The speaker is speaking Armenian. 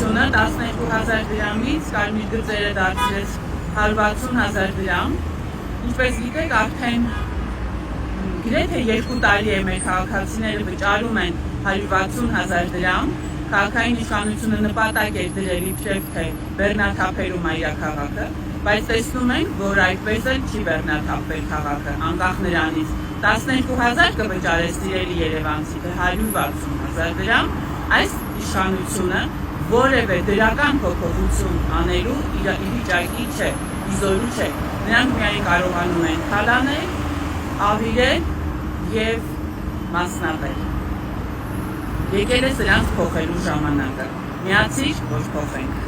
իշխանությունը 12,000 դրամից կարմիր գծերը դարձրեց 160,000 դրամ։ Ինչպես գիտեք, արդեն գրեթե 2 տարի է մեր քաղաքացիները վճարում են 160,000 դրամ։ Քաղաքային իշխանությունը նպատակ էր դրել իբրև թե բեռնաթափելու մայրաքաղաքը, բայց տեսնում ենք, որ այդպես էլ չի բեռնաթափվել քաղաքը, անկախ նրանից 12,000 կվճարեց սիրելի երևանցի, թե 160,000 դրամ, այս իշխանությունը որևէ դրական փոփոխություն անելու իր վիճակի չէ, իզորու չէ, նրանք միայն կարողանում են թալանել, ավիրել և մասնատել։ Եկել է սրանց փոխելու ժամանակը, միացիր, որ փոխենք։